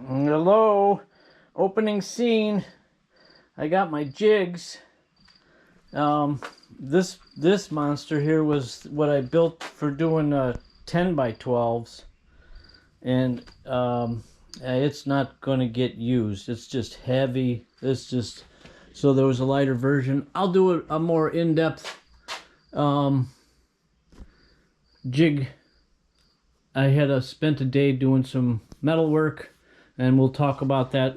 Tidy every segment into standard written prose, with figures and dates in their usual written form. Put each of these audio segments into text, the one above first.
Hello, opening scene. I got my jigs. This monster here was what I built for doing 10 by 12s, and it's not going to get used. It's just heavy. It's just so there was a lighter version. I'll do a more in-depth jig. I had spent a day doing some metal work, and we'll talk about that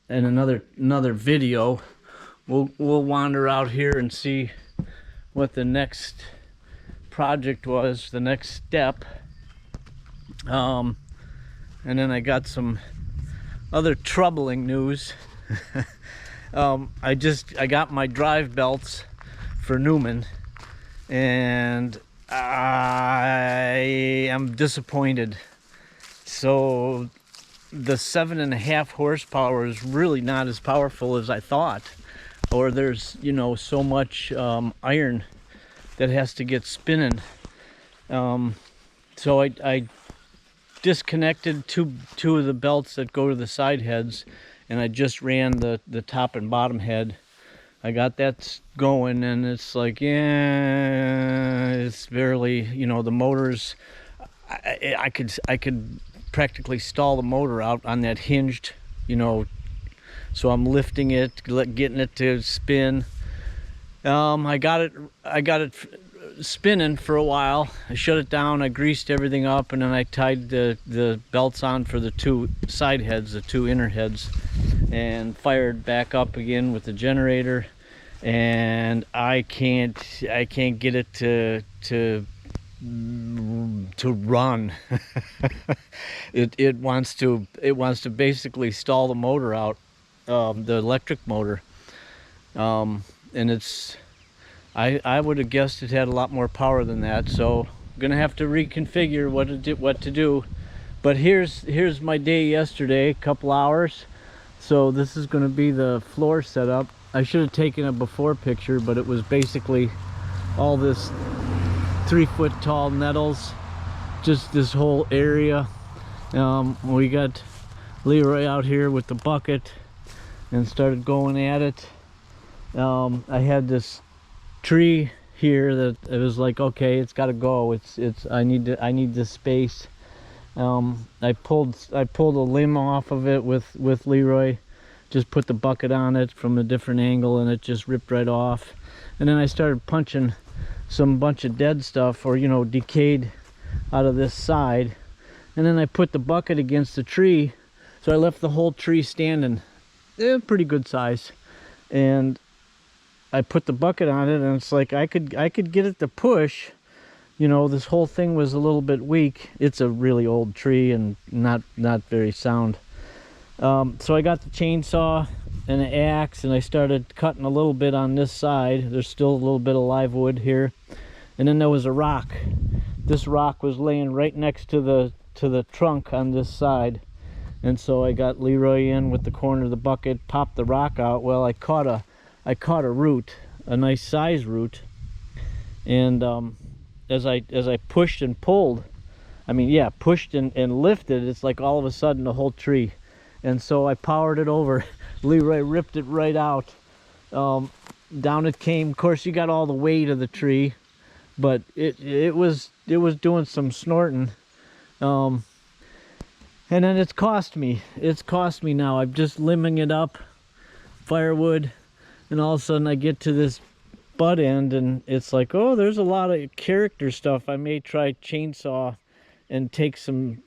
in another video. We'll wander out here and see what the next project was, the next step. And then I got some other troubling news. I got my drive belts for Newman, and I am disappointed. So the 7.5 horsepower is really not as powerful as I thought, or there's so much iron that has to get spinning. So I disconnected two of the belts that go to the side heads, and I just ran the top and bottom head. I got that going, and it's like, yeah, it's barely, the motors, I could practically stall the motor out on that hinged, so I'm lifting it, getting it to spin. I got it spinning for a while. I shut it down, I greased everything up, and then I tied the belts on for the two side heads, the two inner heads, and fired back up again with the generator. And I can't get it to run. it wants to basically stall the motor out, the electric motor, and it's I would have guessed it had a lot more power than that, so I'm gonna have to reconfigure what to do. But here's my day yesterday, a couple hours. So this is going to be the floor setup. I should have taken a before picture, but it was basically all this 3-foot tall nettles, just this whole area. We got Leroy out here with the bucket and started going at it. I had this tree here that it was like, okay, it's got to go. I need this space. I pulled a limb off of it with Leroy, just put the bucket on it from a different angle, and it just ripped right off. And then I started punching some bunch of dead stuff, or decayed, out of this side. And then I put the bucket against the tree, so I left the whole tree standing, pretty good size. And I put the bucket on it, and it's like I could get it to push. This whole thing was a little bit weak. It's a really old tree and not very sound. So I got the chainsaw and an axe, and I started cutting a little bit on this side. There's still a little bit of live wood here. And then there was a rock. This rock was laying right next to the trunk on this side. And so I got Leroy in with the corner of the bucket, popped the rock out. Well, I caught a root, a nice size root. And as I pushed and pulled, pushed and lifted, it's like all of a sudden the whole tree. And so I powered it over. Leroy ripped it right out. Down it came. Of course, you got all the weight of the tree, but it was doing some snorting. And then it's cost me now. I'm just limbing it up, firewood, and all of a sudden I get to this butt end, and it's like, oh, there's a lot of character stuff. I may try chainsaw and take some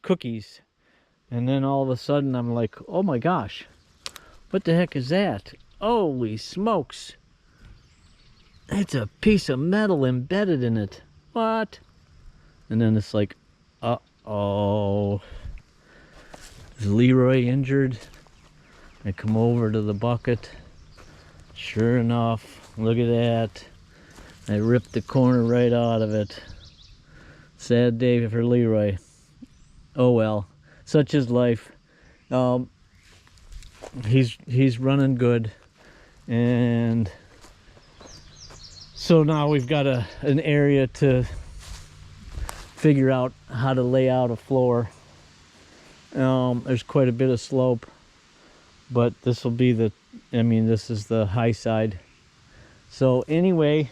cookies. And then all of a sudden I'm like, oh my gosh, what the heck is that? Holy smokes, it's a piece of metal embedded in it. What? And then it's like, uh-oh, is Leroy injured? I come over to the bucket. Sure enough, look at that. I ripped the corner right out of it. Sad day for Leroy. Oh well, such is life. He's running good, and so now we've got an area to figure out how to lay out a floor. There's quite a bit of slope, but this will be the, I mean, this is the high side. So anyway,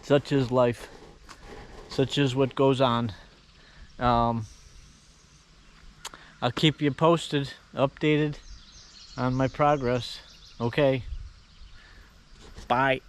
such is life. Such is what goes on. I'll keep you posted, updated on my progress. Okay. Bye.